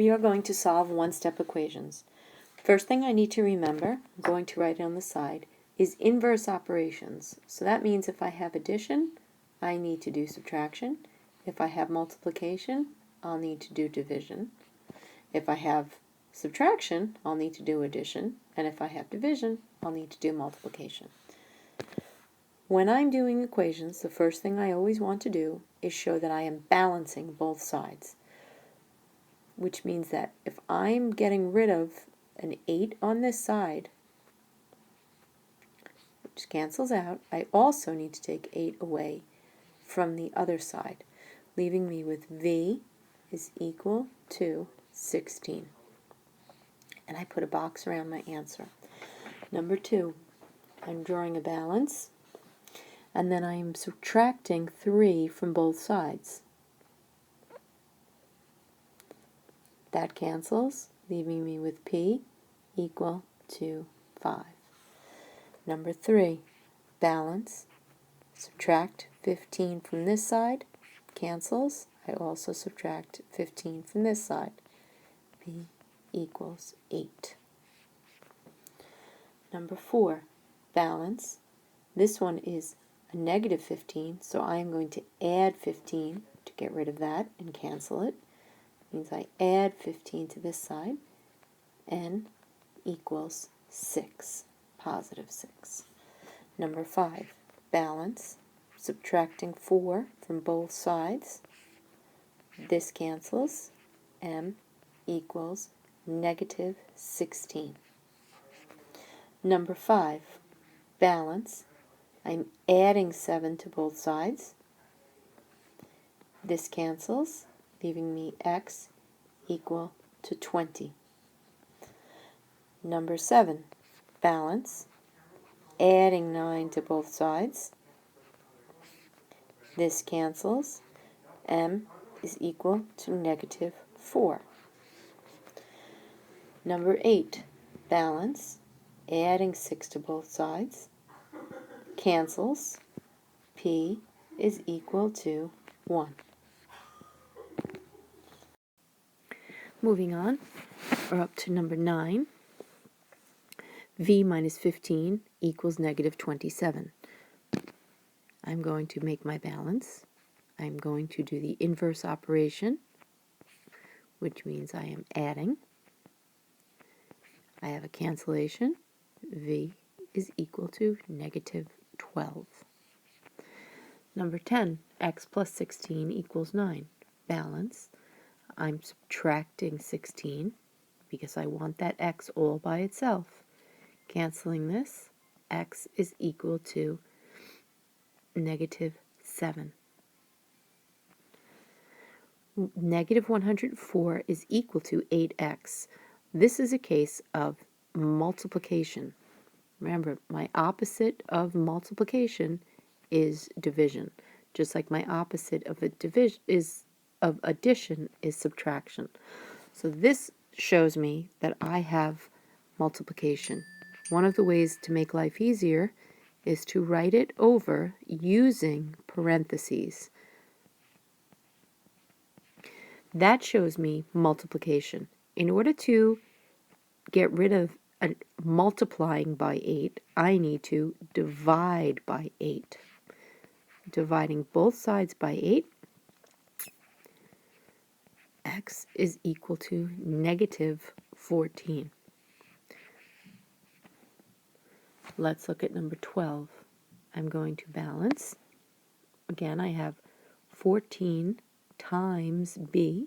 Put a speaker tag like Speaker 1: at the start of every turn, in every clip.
Speaker 1: We are going to solve one-step equations. First thing I need to remember, I'm going to write it on the side, is inverse operations. So that means if I have addition, I need to do subtraction. If I have multiplication, I'll need to do division. If I have subtraction, I'll need to do addition. And if I have division, I'll need to do multiplication. When I'm doing equations, the first thing I always want to do is show that I am balancing both sides, which means that if I'm getting rid of an 8 on this side, which cancels out, I also need to take 8 away from the other side, leaving me with v is equal to 16. And I put a box around my answer. Number 2, I'm drawing a balance, and then I'm subtracting 3 from both sides. That cancels, leaving me with p equal to 5. Number 3, balance, subtract 15 from this side, cancels. I also subtract 15 from this side. p equals 8. Number 4, balance. This one is a negative 15, so I am going to add 15 to get rid of that and cancel it. Means I add 15 to this side. N equals 6, positive 6. Number 5, balance, subtracting 4 from both sides. This cancels. M equals negative 16. Number 5, balance, I'm adding 7 to both sides. This cancels, leaving me x equal to 20. Number 7, balance, adding 9 to both sides. This cancels. M is equal to negative 4. Number 8, balance, adding 6 to both sides. Cancels. P is equal to 1. Moving on, we're up to number 9. V minus 15 equals negative 27. I'm going to make my balance. I'm going to do the inverse operation, which means I am adding. I have a cancellation. V is equal to negative 12. Number 10, x plus 16 equals 9. Balance. I'm subtracting 16 because I want that x all by itself. Canceling this, x is equal to negative 7. Negative 104 is equal to 8x. This is a case of multiplication. Remember, my opposite of multiplication is division, just like my opposite of addition is subtraction. So this shows me that I have multiplication. One of the ways to make life easier is to write it over using parentheses. That shows me multiplication. In order to get rid of multiplying by 8, I need to divide by 8. Dividing both sides by 8, x is equal to negative 14. Let's look at number 12. I'm going to balance. Again, I have 14 times b.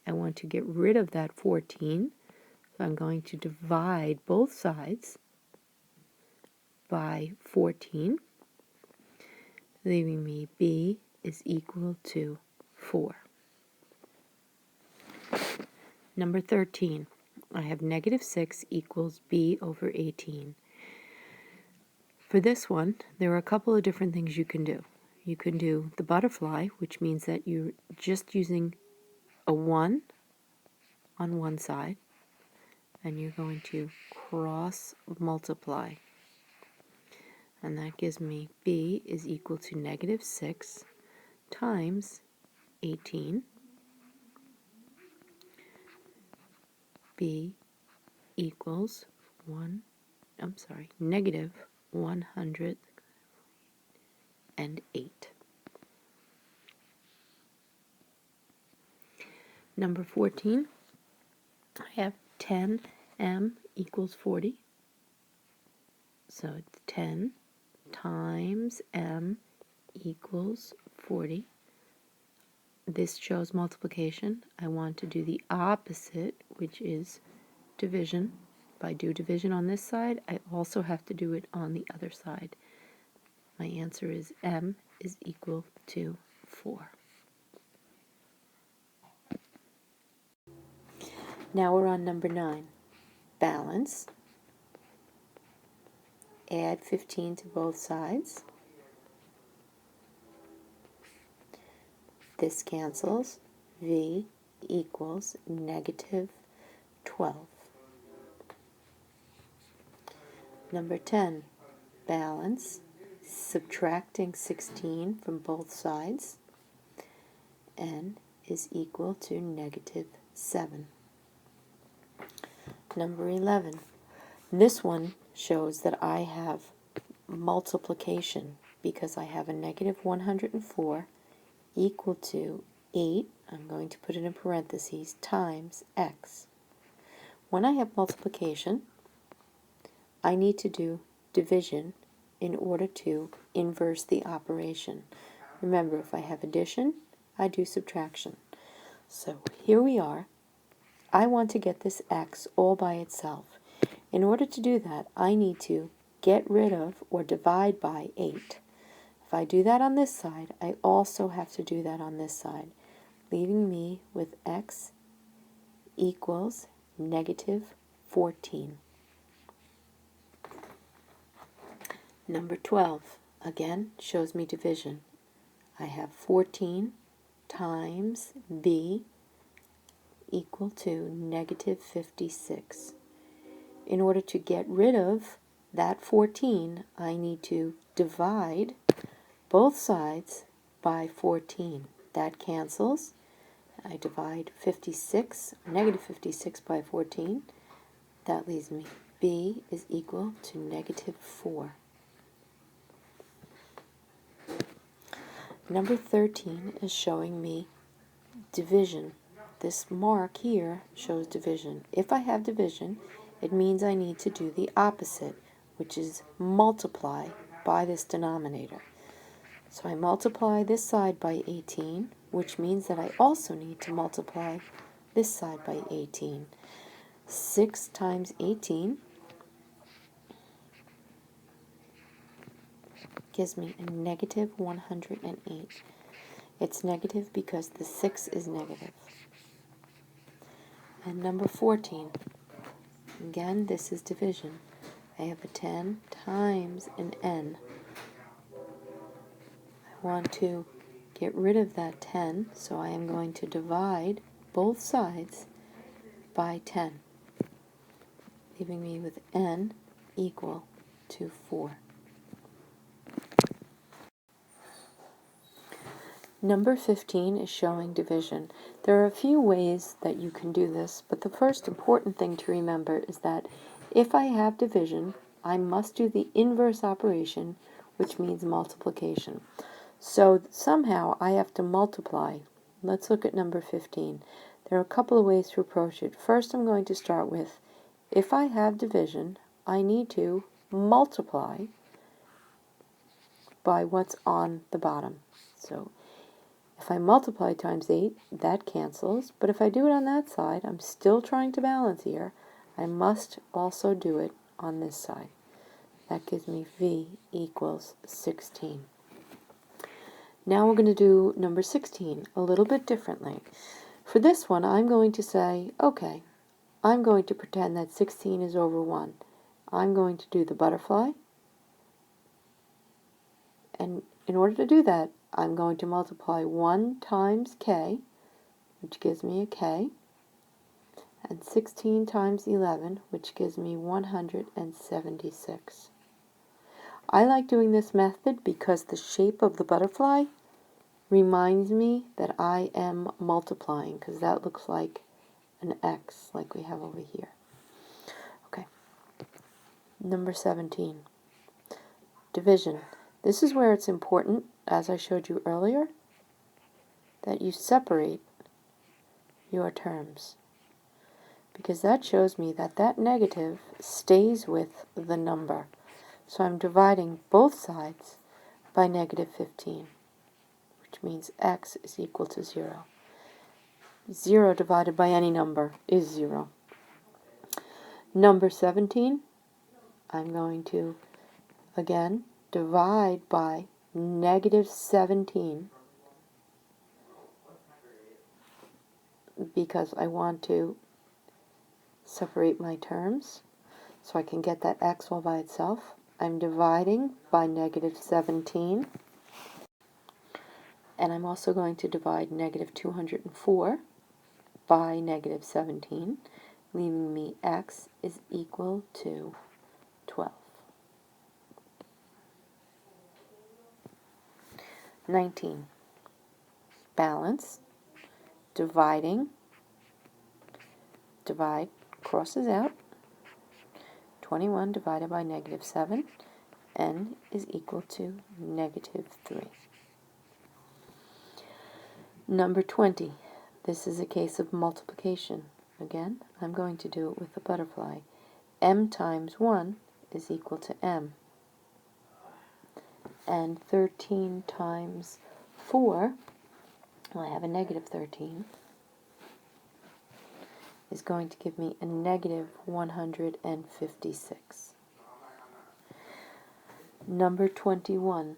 Speaker 1: I want to get rid of that 14, so I'm going to divide both sides by 14, leaving me b is equal to 4. Number 13, I have negative 6 equals b over 18. For this one, there are a couple of different things you can do. You can do the butterfly, which means that you're just using a 1 on one side, and you're going to cross multiply. And that gives me b is equal to negative 6 times 18. b equals negative 108. Number 14, I have 10m equals 40. So it's 10 times m equals 40. This shows multiplication. I want to do the opposite, which is division. If I do division on this side, I also have to do it on the other side. My answer is m is equal to 4. Now we're on number 9. Balance. Add 15 to both sides. This cancels. V equals negative 12. Number 10. Balance. Subtracting 16 from both sides. N is equal to negative 7. Number 11. This one shows that I have multiplication because I have a negative 104 equal to 8, I'm going to put it in parentheses, times x. When I have multiplication, I need to do division in order to inverse the operation. Remember, if I have addition, I do subtraction. So here we are. I want to get this x all by itself. In order to do that, I need to get rid of or divide by 8. If I do that on this side, I also have to do that on this side, leaving me with x equals negative 14. Number 12, again, shows me division. I have 14 times b equal to negative 56. In order to get rid of that 14, I need to divide both sides by 14. That cancels. I divide 56, negative 56 by 14. That leaves me b is equal to negative 4. Number 13 is showing me division. This mark here shows division. If I have division, it means I need to do the opposite, which is multiply by this denominator. So I multiply this side by 18, which means that I also need to multiply this side by 18. 6 times 18 gives me a negative 108. It's negative because the 6 is negative. And number 14, again, this is division. I have a 10 times an n. I want to get rid of that 10, so I am going to divide both sides by 10, leaving me with n equal to 4. Number 15 is showing division. There are a few ways that you can do this, but the first important thing to remember is that if I have division, I must do the inverse operation, which means multiplication. So somehow I have to multiply. Let's look at number 15. There are a couple of ways to approach it. First, I'm going to start with, if I have division, I need to multiply by what's on the bottom. So if I multiply times 8, that cancels. But if I do it on that side, I'm still trying to balance here. I must also do it on this side. That gives me v equals 16. Now we're going to do number 16 a little bit differently. For this one, I'm going to say, okay, I'm going to pretend that 16 is over 1. I'm going to do the butterfly. And in order to do that, I'm going to multiply 1 times k, which gives me a k, and 16 times 11, which gives me 176. I like doing this method because the shape of the butterfly reminds me that I am multiplying, because that looks like an x like we have over here. Okay. Number 17. Division. This is where it's important, as I showed you earlier, that you separate your terms, because that shows me that that negative stays with the number. So I'm dividing both sides by negative 15, which means x is equal to 0. 0 divided by any number is 0. Number 17, I'm going to, again, divide by negative 17, because I want to separate my terms so I can get that x all by itself. I'm dividing by negative 17, and I'm also going to divide negative 204 by negative 17, leaving me x is equal to 12. 19. Balance. Dividing. Divide crosses out. 21 divided by negative 7, n is equal to negative 3. Number 20. This is a case of multiplication. Again, I'm going to do it with the butterfly. M times 1 is equal to m. And 13 times 4, well, I have a negative 13, is going to give me a negative 156. Number 21.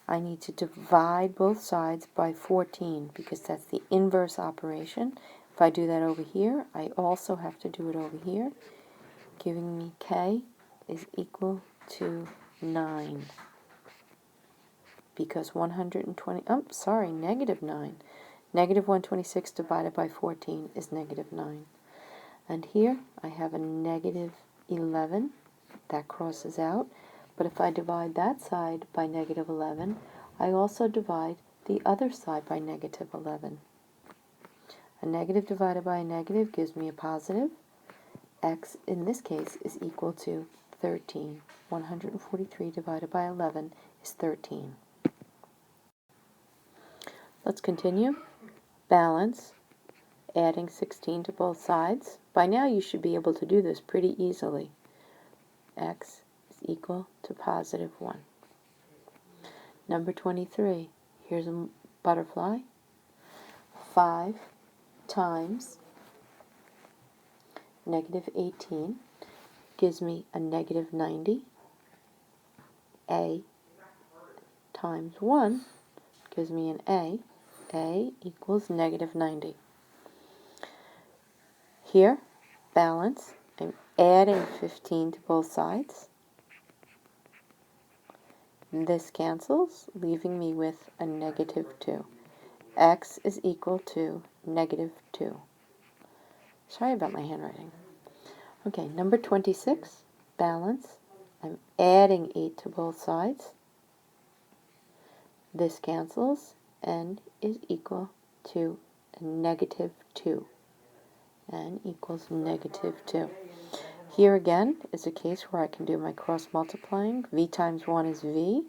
Speaker 1: I need to divide both sides by 14 because that's the inverse operation. If I do that over here, I also have to do it over here, giving me k is equal to 9. Because negative 9. Negative 126 divided by 14 is negative 9. And here I have a negative 11. That crosses out. But if I divide that side by negative 11, I also divide the other side by negative 11. A negative divided by a negative gives me a positive. X, in this case, is equal to 13. 143 divided by 11 is 13. Let's continue. Balance, adding 16 to both sides. By now you should be able to do this pretty easily. X is equal to positive 1. Number 23. Here's a butterfly. 5 times negative 18 gives me a negative 90. A times 1 gives me an A. A equals negative 90. Here, balance, I'm adding 15 to both sides. This cancels, leaving me with a negative 2. X is equal to negative 2. Sorry about my handwriting. Okay, number 26, balance. I'm adding 8 to both sides. This cancels, and is equal to a negative 2. N equals negative 2. Here again is a case where I can do my cross multiplying. V times 1 is V,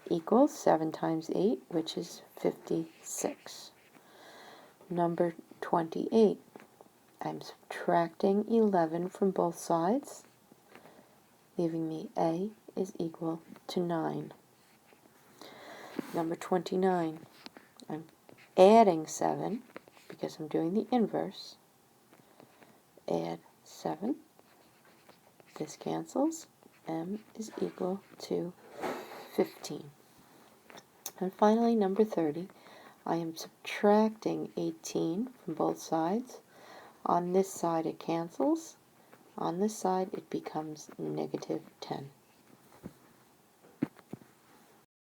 Speaker 1: equals 7 times 8, which is 56. Number 28. I'm subtracting 11 from both sides, leaving me A is equal to 9. Number 29. I'm adding 7 because I'm doing the inverse. Add 7. This cancels. M is equal to 15. And finally, number 30. I am subtracting 18 from both sides. On this side it cancels. On this side it becomes negative 10.